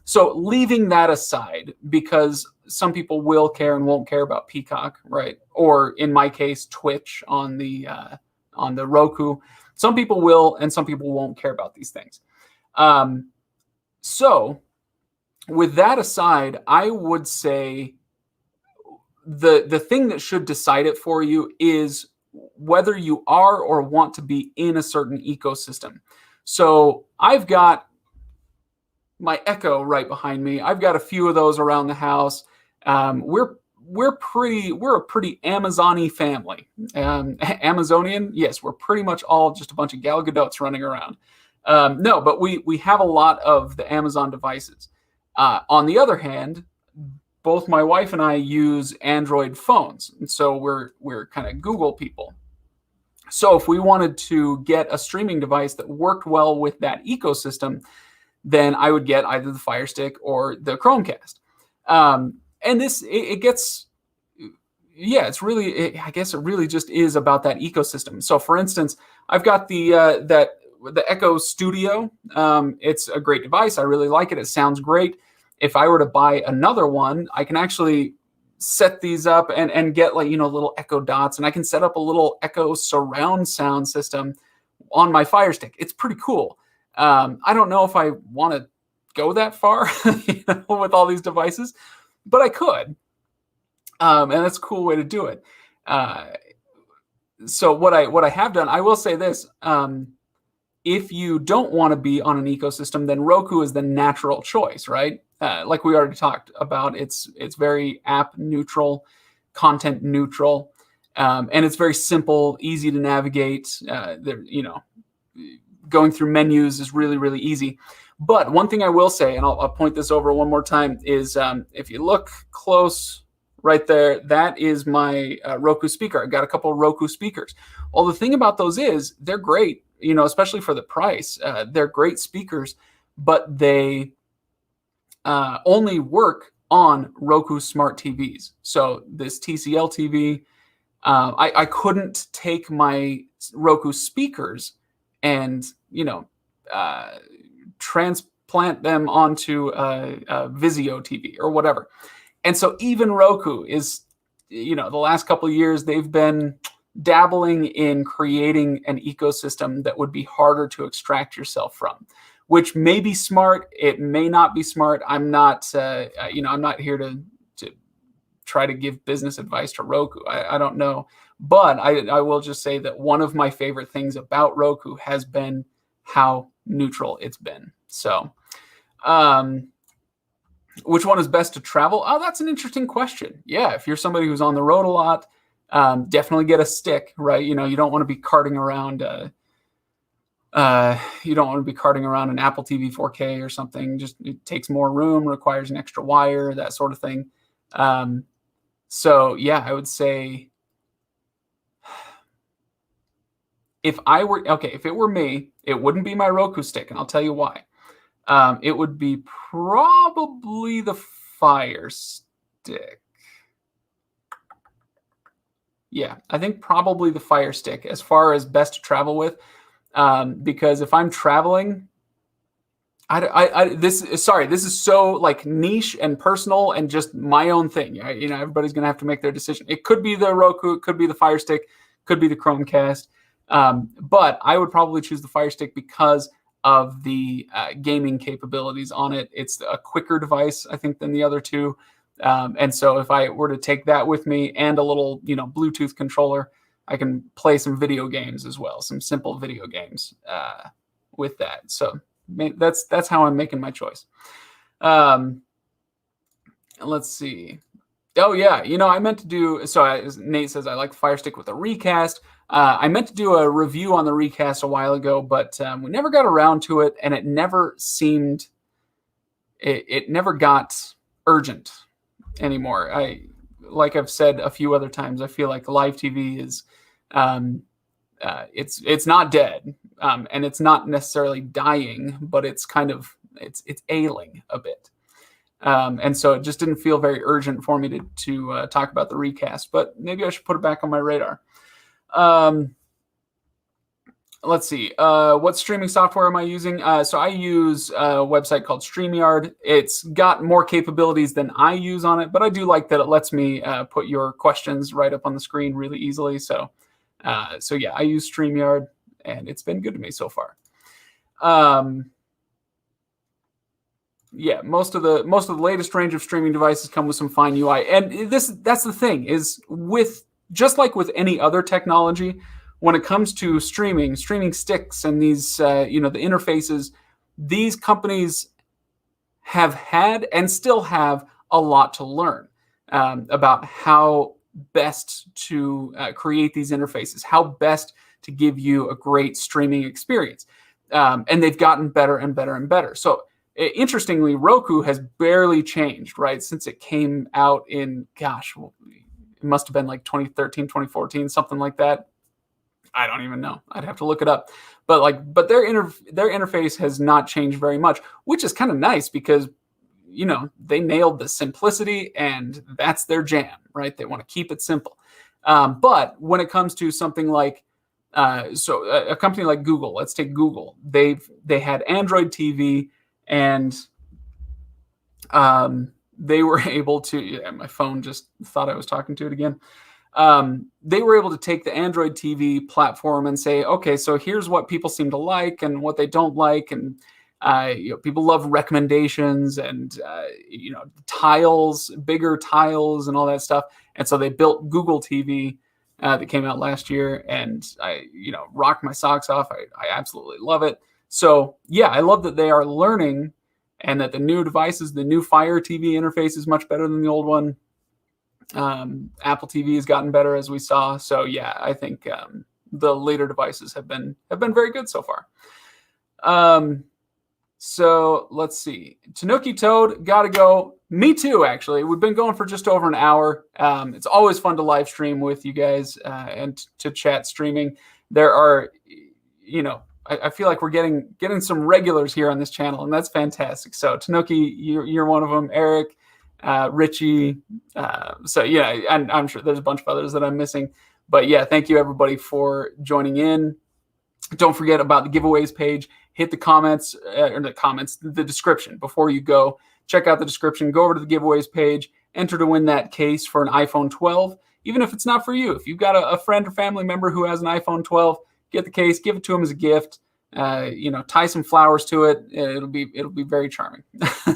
So leaving that aside, because some people will care and won't care about Peacock, right? Or in my case, Twitch on the Roku. Some people will, and some people won't care about these things. So with that aside, I would say the thing that should decide it for you is whether you are or want to be in a certain ecosystem. So I've got my Echo right behind me. I've got a few of those around the house. We're a pretty Amazon-y family. Amazonian, yes, we're pretty much all just a bunch of Gal Gadots running around. No, but we have a lot of the Amazon devices. On the other hand, both my wife and I use Android phones, and so we're kind of Google people. So if we wanted to get a streaming device that worked well with that ecosystem, then I would get either the Fire Stick or the Chromecast. And it gets, it's really, I guess it really just is about that ecosystem. So for instance, I've got the Echo Studio. It's a great device. I really like it. It sounds great. If I were to buy another one, I can actually set these up and get little Echo dots, and I can set up a little Echo surround sound system on my Fire Stick. It's pretty cool. I don't know if I want to go that far with all these devices, but I could. And that's a cool way to do it. So what I have done, I will say this: if you don't want to be on an ecosystem, then Roku is the natural choice, right? Like we already talked about, it's very app neutral, content neutral, and it's very simple, easy to navigate. Going through menus is really, really easy. But one thing I will say, and I'll point this over one more time, is if you look close right there, that is my Roku speaker. I've got a couple of Roku speakers. Well, the thing about those is they're great, especially for the price. They're great speakers, but they only work on Roku smart TVs. So this TCL TV, I couldn't take my Roku speakers and plant them onto Vizio TV or whatever. And so even Roku is, the last couple of years, they've been dabbling in creating an ecosystem that would be harder to extract yourself from, which may be smart. It may not be smart. I'm not, I'm not here to try to give business advice to Roku. I don't know. But I will just say that one of my favorite things about Roku has been how neutral it's been. So, which one is best to travel? Oh, that's an interesting question. Yeah, if you're somebody who's on the road a lot, definitely get a stick, right? You don't want to be carting around. You don't want to be carting around an Apple TV 4K or something. Just it takes more room, requires an extra wire, that sort of thing. So yeah, I would say if it were me, it wouldn't be my Roku stick, and I'll tell you why. It would be probably the Fire Stick. Yeah, I think probably the Fire Stick as far as best to travel with, because if I'm traveling, this is so like niche and personal and just my own thing. Everybody's gonna have to make their decision. It could be the Roku, it could be the Fire Stick, could be the Chromecast, but I would probably choose the Fire Stick because of the gaming capabilities on it. It's a quicker device, I think, than the other two. And so if I were to take that with me and a little, Bluetooth controller, I can play some video games as well, some simple video games with that. So that's how I'm making my choice. Let's see. Oh yeah, I meant to do. So as Nate says, I like the Fire Stick with a recast. I meant to do a review on the recast a while ago, but we never got around to it, and it never seemed. It never got urgent anymore. Like I've said a few other times, I feel like live TV is, it's not dead, and it's not necessarily dying, but it's kind of it's ailing a bit. And so it just didn't feel very urgent for me to talk about the recast, but maybe I should put it back on my radar. Let's see. What streaming software am I using? So I use a website called StreamYard. It's got more capabilities than I use on it, but I do like that it lets me put your questions right up on the screen really easily. So yeah, I use StreamYard, and it's been good to me so far. Yeah, most of the latest range of streaming devices come with some fine UI, and that's the thing is just like with any other technology, when it comes to streaming sticks and these the interfaces, these companies have had and still have a lot to learn about how best to create these interfaces, how best to give you a great streaming experience, and they've gotten better and better and better. So interestingly, Roku has barely changed, right? Since it came out in, it must have been like 2013, 2014, something like that. I don't even know. I'd have to look it up. But their interface has not changed very much, which is kind of nice because, they nailed the simplicity and that's their jam, right? They want to keep it simple. But when it comes to something like, a company like Google, let's take Google. They had Android TV, and they were able to. Yeah, my phone just thought I was talking to it again. They were able to take the Android TV platform and say, okay, so here's what people seem to like and what they don't like, and people love recommendations and tiles, bigger tiles, and all that stuff. And so they built Google TV that came out last year, and I rocked my socks off. I absolutely love it. So yeah, I love that they are learning, and that the new devices, the new Fire TV interface is much better than the old one. Apple TV has gotten better, as we saw. So yeah, I think the later devices have been very good so far. So let's see. Tanuki Toad, gotta go. Me too, actually. We've been going for just over an hour. It's always fun to live stream with you guys and to chat streaming. There are, I feel like we're getting some regulars here on this channel, and that's fantastic. So Tanuki, you're one of them. Eric, Richie. So yeah, and I'm sure there's a bunch of others that I'm missing. But yeah, thank you everybody for joining in. Don't forget about the giveaways page. hit the the description before you go. Check out the description, go over to the giveaways page, enter to win that case for an iPhone 12. Even if it's not for you, if you've got a friend or family member who has an iPhone 12, get the case, give it to them as a gift. Tie some flowers to it. It'll be very charming.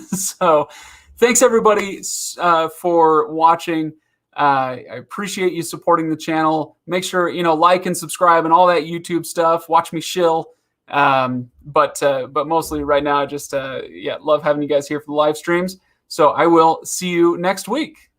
So thanks everybody for watching. I appreciate you supporting the channel. Make sure, like and subscribe and all that YouTube stuff. Watch me shill. But mostly right now, I just, love having you guys here for the live streams. So I will see you next week.